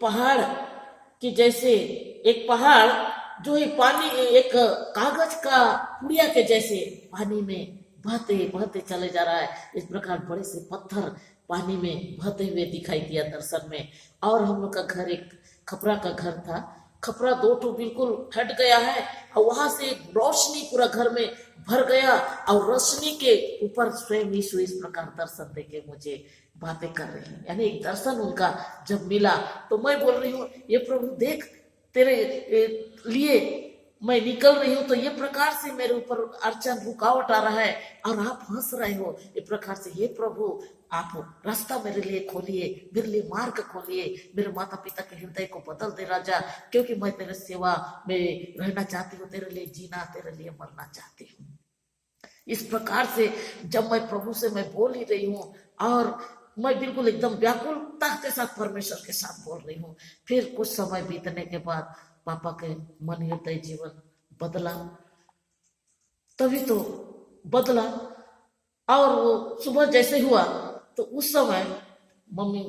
पहाड़ कि जैसे एक पहाड़ जो है पानी एक कागज का पुड़िया के जैसे पानी में बहते बहते चले जा रहा है, इस प्रकार बड़े से पत्थर पानी में बहते हुए दिखाई दिया दर्शन में। और हम लोग का घर एक खपरा का घर था, खपरा दो ठो बिल्कुल फट गया है और वहां से रोशनी पूरा घर में भर गया और रोशनी के ऊपर स्वयं यीशु इस प्रकार दर्शन देके मुझे बातें कर रहे हैं। यानी एक दर्शन उनका जब मिला तो मैं बोल रही हूँ, ये प्रभु देख तेरे लिए मैं निकल रही हूँ तो ये प्रकार से मेरे ऊपर अड़चन रुकावट आ रहा है और आप हंस रहे हो। इस प्रकार से हे प्रभु आप रास्ता मेरे लिए खोलिए, मेरे लिए मार्ग खोलिए, मेरे माता पिता के हृदय को बदल दे राजा, क्योंकि मैं तेरे सेवा में रहना चाहती हूँ, तेरे लिए जीना, तेरे लिए मरना चाहती हूँ। इस प्रकार से जब मैं प्रभु से मैं बोल ही रही हूँ और मैं बिल्कुल एकदम व्याकुलता के साथ परमेश्वर के साथ बोल रही हूँ। फिर कुछ समय बीतने के बाद पापा के मन हृदय जीवन बदला, तभी तो बदला। और वो सुबह जैसे हुआ तो उस समय मम्मी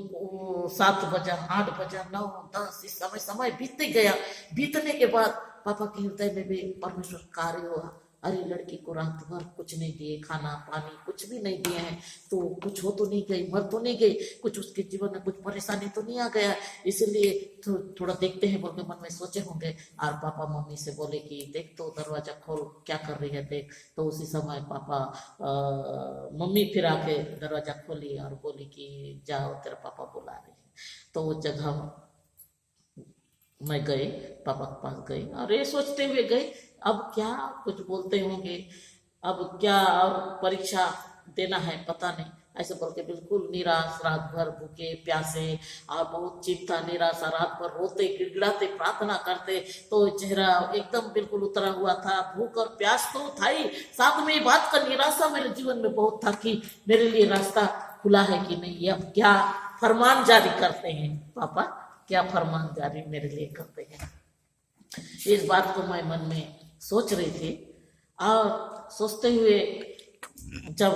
7 बजा, 8 बजा, 9, 10 इस समय बीतते गया। बीतने के बाद पापा के हृदय में भी परमेश्वर कार्य हुआ। अरे लड़की को रात भर कुछ नहीं दिए, खाना पानी कुछ भी नहीं दिए हैं, तो कुछ हो तो नहीं गई, मर तो नहीं गई, कुछ उसके जीवन में कुछ परेशानी तो नहीं आ गया, इसलिए तो थोड़ा देखते हैं बोल के मन में सोचे होंगे। और पापा मम्मी से बोले कि देख तो दरवाजा खोल, क्या कर रही है देख। तो उसी समय पापा मम्मी फिर आके दरवाजा खोली और बोली कि जाओ तेरा पापा बुला रहे हैं। तो वो जगह मैं गई, पापा के पास गई और ये सोचते हुए गई अब क्या कुछ बोलते होंगे, अब क्या और परीक्षा देना है पता नहीं, ऐसे बोल के बिल्कुल निराश, रात भर भूखे प्यासे और बहुत चिंता निराशा, रात भर रोते गिड़गिड़ाते प्रार्थना करते तो चेहरा एकदम बिल्कुल उतरा हुआ था। भूख और प्यास तो था ही, साथ में ये बात का निराशा मेरे जीवन में बहुत था कि मेरे लिए रास्ता खुला है कि नहीं, अब क्या फरमान जारी करते हैं पापा, क्या फरमान जारी मेरे लिए करते हैं। इस बात को मैं मन में सोच रही थी और सोचते हुए जब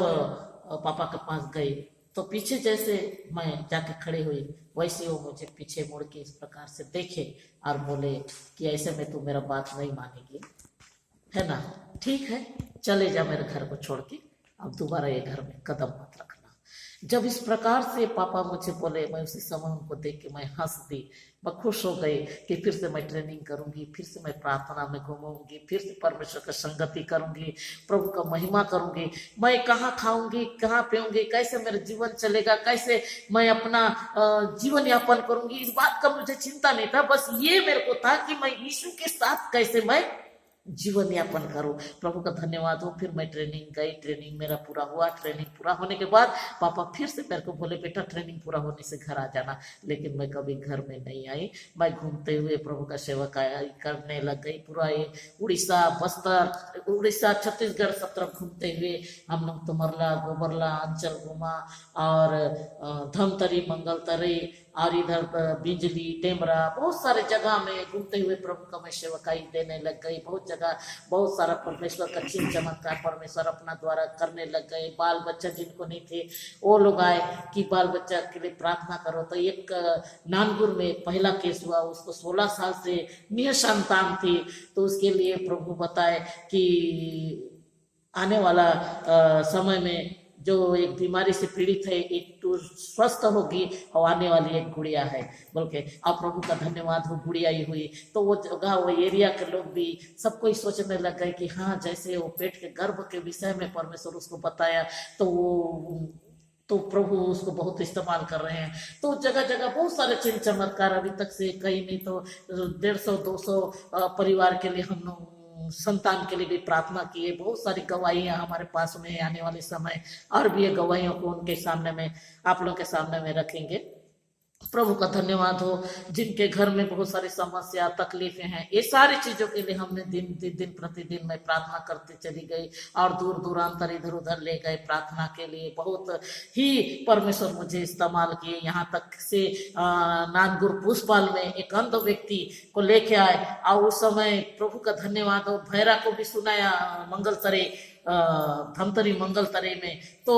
पापा के पास गई तो पीछे जैसे मैं जाके खड़ी हुई वैसे वो मुझे पीछे मुड़ के इस प्रकार से देखे और बोले कि ऐसे में तू मेरा बात नहीं मानेगी, है ना, ठीक है चले जा मेरे घर को छोड़ के, अब दोबारा ये घर में कदम मत रखना। जब इस प्रकार से पापा मुझे बोले, मैं उसी समय उनको देख के मैं हंस दी, मैं खुश हो गई कि फिर से मैं ट्रेनिंग करूंगी, फिर से मैं प्रार्थना में घूमूंगी, फिर से परमेश्वर का संगति करूंगी, प्रभु का महिमा करूंगी। मैं कहाँ खाऊंगी, कहाँ पीऊंगी, कैसे मेरा जीवन चलेगा, कैसे मैं अपना जीवन यापन करूंगी, इस बात का मुझे चिंता नहीं था। बस ये मेरे को था कि मैं यीशु के साथ कैसे मैं जीवन यापन करूं। प्रभु का धन्यवाद हो। फिर मैं ट्रेनिंग गई, ट्रेनिंग मेरा पूरा हुआ। ट्रेनिंग पूरा होने के बाद पापा फिर से मेरे को बोले बेटा ट्रेनिंग पूरा होने से घर आ जाना, लेकिन मैं कभी घर में नहीं आई। मैं घूमते हुए प्रभु का सेवा करने लग गई। पूरा ये उड़ीसा, बस्तर, उड़ीसा, छत्तीसगढ़ सब तरफ घूमते हुए हम लोग तुमरला, गोबरला अंचल घूमा और धमतरी, मंगलतरी और इधर बिजली, टेमरा, बहुत सारे जगह में घूमते हुए प्रभु का मैं सेवकाई देने लग गई। बहुत जगह बहुत सारा परमेश्वर का चिन्ह चमत्कार परमेश्वर अपना द्वारा करने लग गए। बाल बच्चा जिनको नहीं थे वो लोग आए कि बाल बच्चा के लिए प्रार्थना करो। तो एक नानपुर में पहला केस हुआ, उसको 16 साल से निसंतान थी, तो उसके लिए प्रभु बताए कि आने वाला समय में जो एक बीमारी से पीड़ित है, एक तो स्वस्थ होगी और आने वाली एक गुड़िया है बोल के, आप प्रभु का धन्यवाद हो गुड़िया ही हुई। तो वो जगह, वो एरिया के लोग भी सब कोई सोचने लग गए कि हाँ जैसे वो पेट के गर्भ के विषय में परमेश्वर उसको बताया तो प्रभु उसको बहुत इस्तेमाल कर रहे हैं। तो जगह जगह बहुत सारे चिन्ह चमत्कार, अभी तक से कहीं नहीं तो 150-200 परिवार के लिए हम लोग संतान के लिए भी प्रार्थना किए। बहुत सारी गवाहियां हमारे पास में आने वाले समय और भी ये गवाहियों को उनके सामने में, आप लोगों के सामने में रखेंगे। प्रभु का धन्यवाद हो। जिनके घर में बहुत सारी समस्या तकलीफें हैं, ये सारी चीजों के लिए हमने दिन प्रतिदिन मैं प्रार्थना करते चली गई और दूर दूरांतर इधर उधर ले गए प्रार्थना के लिए। बहुत ही परमेश्वर मुझे इस्तेमाल किए। यहाँ तक से नानगुर पुष्पाल में एक अंध व्यक्ति को लेके आए और उस समय प्रभु का धन्यवाद हो भैरा को भी सुनाया मंगलसरे धमतरी मंगलतरे में। तो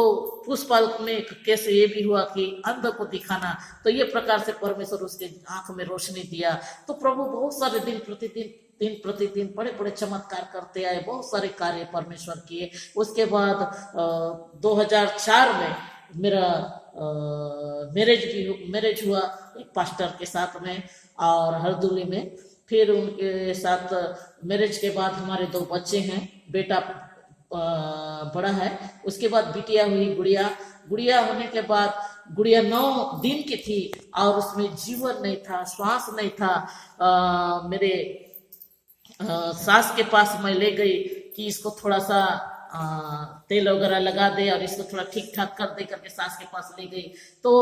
पुष्पाल में कैसे ये भी हुआ कि अंध को दिखाना, तो ये प्रकार से परमेश्वर उसके आंख में रोशनी दिया। तो प्रभु बहुत सारे दिन प्रतिदिन बड़े बड़े चमत्कार करते आए, बहुत सारे कार्य परमेश्वर किए। उसके बाद 2004 में मेरा मैरिज हुआ एक पास्टर के साथ में और हरदुली में। फिर उनके साथ मैरिज के बाद हमारे 2 बच्चे हैं, बेटा बड़ा है, उसके बाद बिटिया हुई गुड़िया होने के बाद गुड़िया 9 दिन की थी और उसमें जीवन नहीं था, श्वास नहीं था। मेरे सास के पास मैं ले गई कि इसको थोड़ा सा तेल वगैरह लगा दे और इसको थोड़ा ठीक ठाक कर दे करके सास के पास ले गई। तो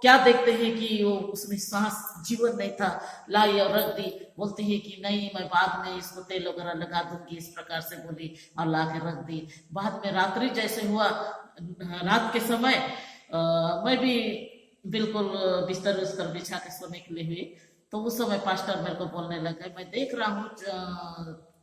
क्या देखते हैं कि वो उसमें सांस जीवन नहीं था, लाई और रख दी। बोलते हैं कि नहीं मैं बाद में इसको तेल वगैरह लगा दूंगी, इस प्रकार से बोली और ला के रख दी। बाद में रात्रि जैसे हुआ, रात के समय मैं भी बिल्कुल बिस्तर बिछा के सोने के लिए हुई। तो उस समय पास्टर मेरे को बोलने लगे, मैं देख रहा हूँ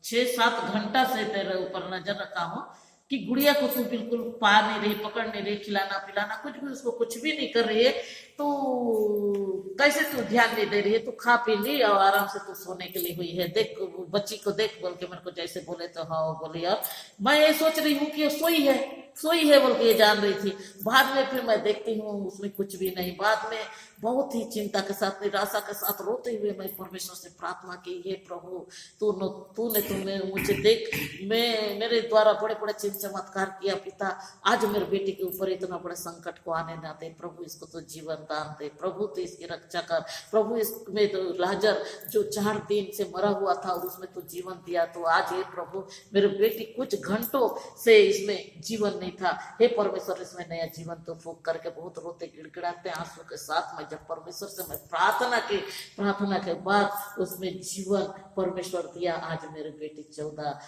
6-7 घंटा से तेरे ऊपर नजर रखा हूँ कि गुड़िया को तू बिल्कुल पा नहीं रही, पकड़ नहीं रही, खिलाना पिलाना कुछ भी उसको कुछ भी नहीं कर रही है। तो कैसे तू ध्यान नहीं दे रही है, तू खा पी ली और आराम से तू सोने के लिए हुई है, देख बच्ची को देख बोल के मेरे को जैसे बोले। तो हाँ बोली, और मैं ये सोच रही हूँ कि सोई है बोल के ये जान रही थी। बाद में फिर मैं देखती हूँ उसमें कुछ भी नहीं। बाद में बहुत ही चिंता के साथ, निराशा के साथ रोते हुए मैं परमेश्वर से प्रार्थना की, हे प्रभु तूने मुझे देख, मेरे द्वारा बड़े बड़े चिन्ह चमत्कार किया पिता, आज मेरे बेटी के ऊपर इतना बड़े संकट को आने ना दे प्रभु, इसको तो जीवन दान दे प्रभु, तो इसकी रक्षा कर प्रभु। इसमें तो लाजर जो 4 दिन से मरा हुआ था और उसमें तो जीवन दिया, तो आज ये प्रभु मेरे बेटी कुछ घंटों से इसमें जीवन नहीं था, हे परमेश्वर इसमें नया जीवन तो फूंक करके बहुत रोते गिड़गिड़ाते आंसू के साथ में जब परमेश्वर से मैं प्रार्थना के बाद उसमें जीवन परमेश्वर दिया। आज मेरी बेटी 14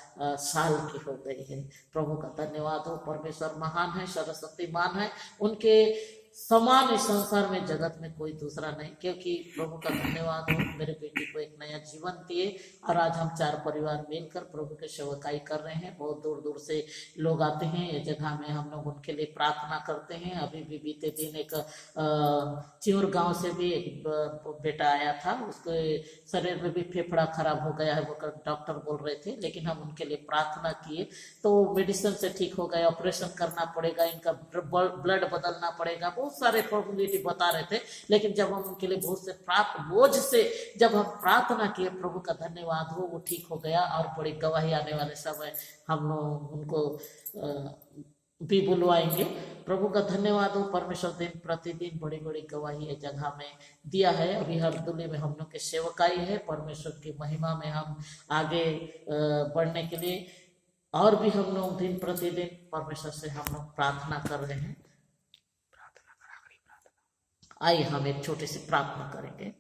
साल की हो गई है। प्रभु का धन्यवाद हो, परमेश्वर महान है, सर्वशक्तिमान है, उनके समान इस संसार में जगत में कोई दूसरा नहीं। क्योंकि प्रभु का धन्यवाद हो, मेरे बेटी को एक नया जीवन दिए और आज हम 4 परिवार मिलकर प्रभु के सेवकाई कर रहे हैं। बहुत दूर दूर से लोग आते हैं ये जगह में, हम लोग उनके लिए प्रार्थना करते हैं। अभी भी बीते दिन एक चिवर गांव से भी एक बेटा आया था, उसके शरीर में भी फेफड़ा खराब हो गया है वो डॉक्टर बोल रहे थे, लेकिन हम उनके लिए प्रार्थना किए तो मेडिसिन से ठीक हो गया। ऑपरेशन करना पड़ेगा, इनका ब्लड बदलना पड़ेगा, बहुत सारे प्रॉब्लम बता रहे थे। लेकिन जब हम उनके लिए बहुत से बोझ से जब हम प्रार्थना किए, प्रभु का धन्यवाद हो वो ठीक हो गया। और बड़ी गवाही आने वाले समय हम लोग उनको भी बुलवाएंगे। प्रभु का धन्यवाद हो, परमेश्वर दिन प्रतिदिन बड़ी बड़ी गवाही है जगह में दिया है। अभी हरदुली में हम लोग के सेवकाई है, परमेश्वर की महिमा में हम आगे बढ़ने के लिए और भी हम लोग दिन प्रतिदिन परमेश्वर से हम लोग प्रार्थना कर रहे हैं। आइए हम एक छोटी सी प्रार्थना करेंगे।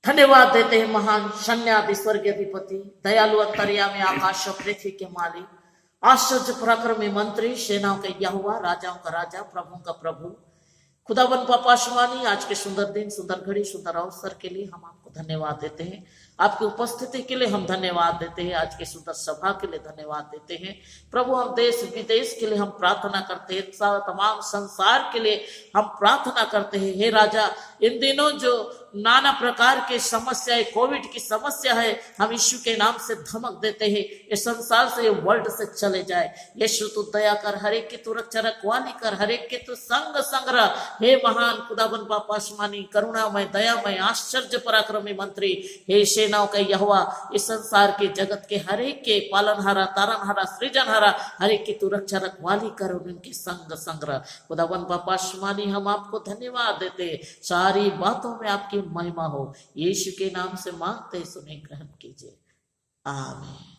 धन्यवाद देते हैं महान सन्यादि स्वर्गीय अधिपति, दयालु अंतर्यामी, आकाश और पृथ्वी के मालिक, आश्चर्य पराक्रमी मंत्री, सेनाओं के यहोवा, राजाओं का राजा, प्रभुओं का प्रभु, खुदावन पापा शुमानी, आज के सुंदर दिन, सुंदर घड़ी, सुंदर अवसर के लिए हम आपको धन्यवाद देते हैं। आपकी उपस्थिति के लिए हम धन्यवाद देते हैं। आज के सुंदर सभा के लिए धन्यवाद देते हैं। प्रभु हम देश विदेश के लिए हम प्रार्थना करते हैं, तमाम संसार के लिए हम प्रार्थना करते हैं। हे राजा, इन दिनों जो नाना प्रकार के समस्याएं, कोविड की समस्या है, हम यीशु के नाम से धमक देते हैं ये संसार से, ये वर्ल्ड से चले जाए। यीशु तू दया कर, हर एक की तू रक्षा रखवाली कर, हर एक के तू संग रह। हे महान खुदाबंद बापा आसमानी, करुणामय, दयामय, आश्चर्य पराक्रमी मंत्री, हे सेनाओं का यहोवा, इस संसार के जगत के हर एक के पालनहारा, तारनहारा, सृजनहारा, हर एक की तू रक्षा रखवाली कर, उनकी संग रह। खुदाबंद बापा आसमानी, हम आपको धन्यवाद देते, सारी बातों में आपकी महिमा हो। यीशु के नाम से मांगते, सुने, ग्रहण कीजिए, आमीन।